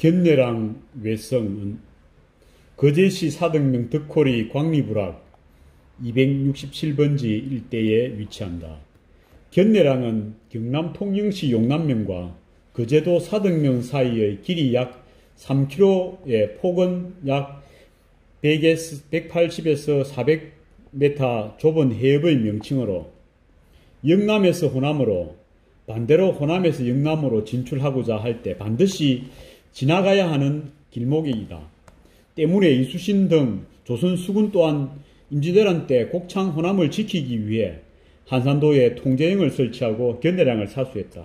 견내랑 외성은 거제시 사등명 덕호리 광리부락 267번지 일대에 위치한다. 견내랑은 경남 통영시 용남면과 거제도 사등면 사이의 길이 약 3km의 폭은 약 180에서 400m 좁은 해협의 명칭으로 영남에서 호남으로 반대로 호남에서 영남으로 진출하고자 할 때 반드시 지나가야 하는 길목이다. 때문에 이수신 등 조선 수군 또한 임진왜란 때 곡창 호남을 지키기 위해 한산도에 통제영을 설치하고 견내량을 사수했다.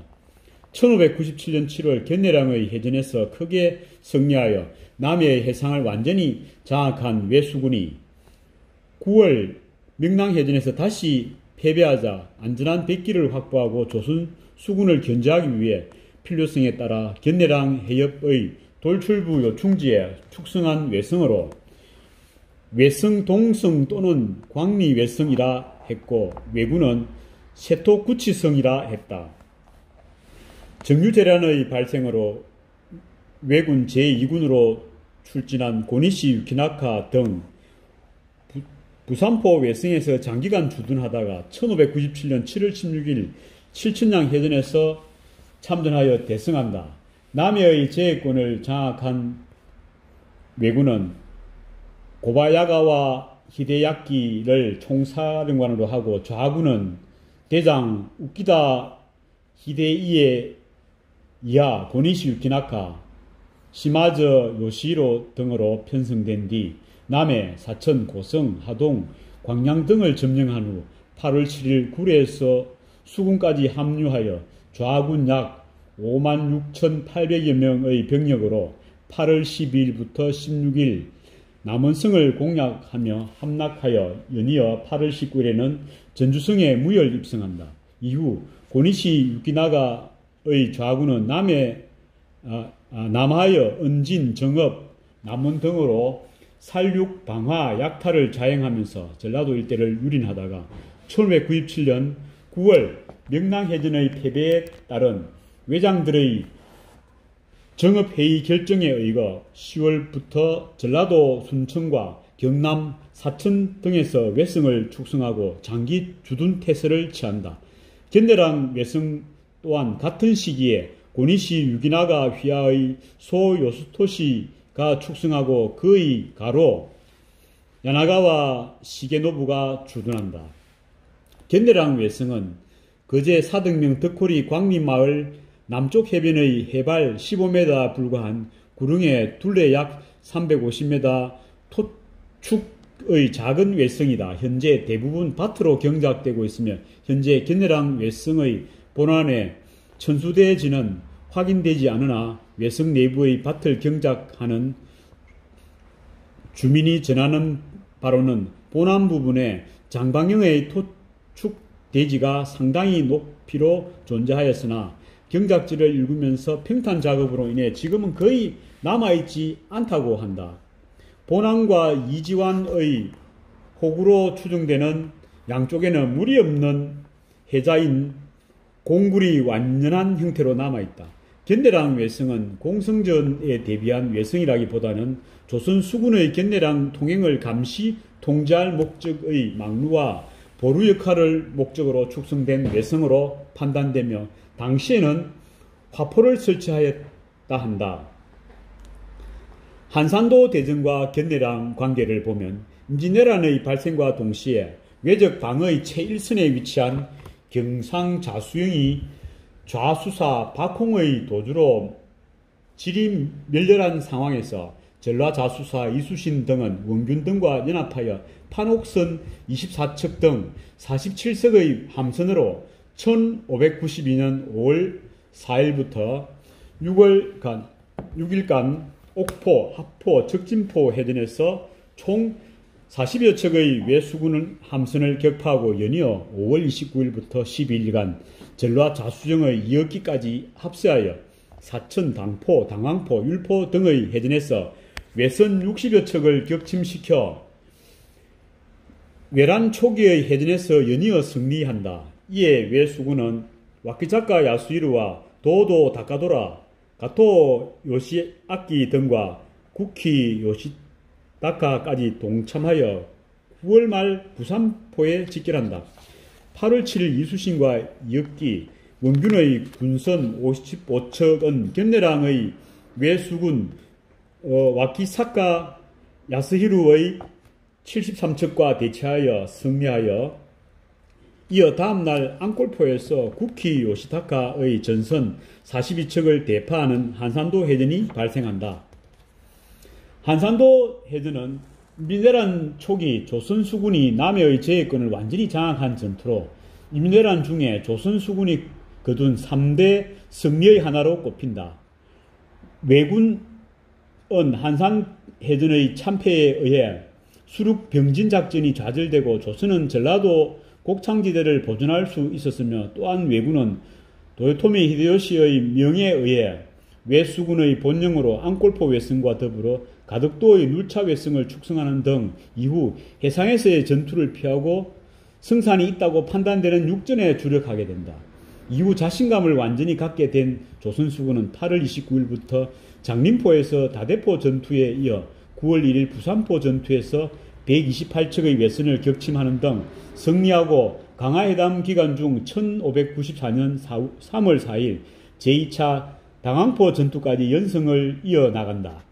1597년 7월 견내량의 해전에서 크게 승리하여 남해의 해상을 완전히 장악한 외수군이 9월 명랑해전에서 다시 패배하자 안전한 백기를 확보하고 조선 수군을 견제하기 위해 필요성에 따라 견내랑 해협의 돌출부 요충지에 축성한 외성으로 외성동성 또는 광리외성이라 했고 외군은 세토구치성이라 했다. 정유재란의 발생으로 왜군 제2군으로 출진한 고니시 유키나카 등 부산포 외성에서 장기간 주둔하다가 1597년 7월 16일 칠천량 해전에서 참전하여 대승한다. 남해의 제해권을 장악한 왜군은 고바야가와 히데야키를 총사령관으로 하고 좌군은 대장 우키다 히데이에 이하 고니시 유키나카, 시마저 요시히로 등으로 편성된 뒤 남해, 사천, 고성, 하동, 광양 등을 점령한 후 8월 7일 구례에서 수군까지 합류하여 좌군 약 56,800여 명의 병력으로 8월 12일부터 16일 남원성을 공략하며 함락하여 연이어 8월 19일에는 전주성에 무혈 입성한다. 이후 고니시 유키나가의 좌군은 남하여 은진, 정읍, 남원 등으로 살육, 방화, 약탈을 자행하면서 전라도 일대를 유린하다가 1597년 9월 명랑해전의 패배에 따른 외장들의 정읍회의 결정에 의거 10월부터 전라도 순천과 경남 사천 등에서 외성을 축성하고 장기 주둔 태세를 취한다. 견내랑 외성 또한 같은 시기에 고니시 유기나가 휘하의 소요스토시가 축성하고 그의 가로 야나가와 시게노부가 주둔한다. 견내랑 외성은 거제 사등명 덕호리 광리마을 남쪽 해변의 해발 15m 불과한 구릉의 둘레 약 350m 토축의 작은 외성이다. 현재 대부분 밭으로 경작되고 있으며 현재 견내랑 외성의 본안에 천수대지는 확인되지 않으나 외성 내부의 밭을 경작하는 주민이 전하는 바로는 본안 부분에 장방형의 토축대지가 상당히 높이로 존재하였으나 경작지를 읽으면서 평탄 작업으로 인해 지금은 거의 남아있지 않다고 한다. 본안과 이지환의 호구로 추정되는 양쪽에는 물이 없는 해자인 공굴이 완연한 형태로 남아있다. 견내랑 외성은 공성전에 대비한 외성이라기보다는 조선 수군의 견내랑 통행을 감시 통제할 목적의 망루와 보루 역할을 목적으로 축성된 외성으로 판단되며 당시에는 화포를 설치하였다 한다. 한산도 대전과 견내랑 관계를 보면 임진왜란의 발생과 동시에 외적 방어의 최일선에 위치한 경상자수영이 좌수사 박홍의 도주로 질이 멸렬한 상황에서 전라자수사 이수신 등은 원균 등과 연합하여 판옥선 24척 등 47석의 함선으로 1592년 5월 4일부터 6일간 옥포, 합포, 적진포 해전에서 총 40여 척의 외수군 함선을 격파하고 연이어 5월 29일부터 12일간 전라 자수정의 2억기까지 합세하여 사천, 당포, 당황포, 율포 등의 해전에서 외선 60여 척을 격침시켜 외란 초기의 해전에서 연이어 승리한다. 이에 외수군은 와키자카 야수이루와 도도 다카도라 가토 요시아키 등과 구키 요시다카까지 동참하여 9월 말 부산포에 직결한다. 8월 7일 이수신과 이역기, 원균의 군선 55척은 견내랑의 외수군 와키사카 야스히루의 73척과 대치하여 승리하여 이어 다음날 앙골포에서 구키 요시타카의 전선 42척을 대파하는 한산도 해전이 발생한다. 한산도 해전은 임진왜란 초기 조선 수군이 남해의 제해권을 완전히 장악한 전투로 임진왜란 중에 조선 수군이 거둔 3대 승리의 하나로 꼽힌다. 왜군은 한산해전의 참패에 의해 수륙 병진 작전이 좌절되고 조선은 전라도 곡창지대를 보존할 수 있었으며, 또한 왜군은 도요토미 히데요시의 명에 의해 왜수군의 본령으로 앙골포 왜승과 더불어 가덕도의 누차 왜승을 축성하는 등 이후 해상에서의 전투를 피하고 승산이 있다고 판단되는 육전에 주력하게 된다. 이후 자신감을 완전히 갖게 된 조선수군은 8월 29일부터 장림포에서 다대포 전투에 이어 9월 1일 부산포 전투에서 128척의 왜선을 격침하는 등 승리하고 강화회담 기간 중 1594년 3월 4일 제2차 당항포 전투까지 연승을 이어나간다.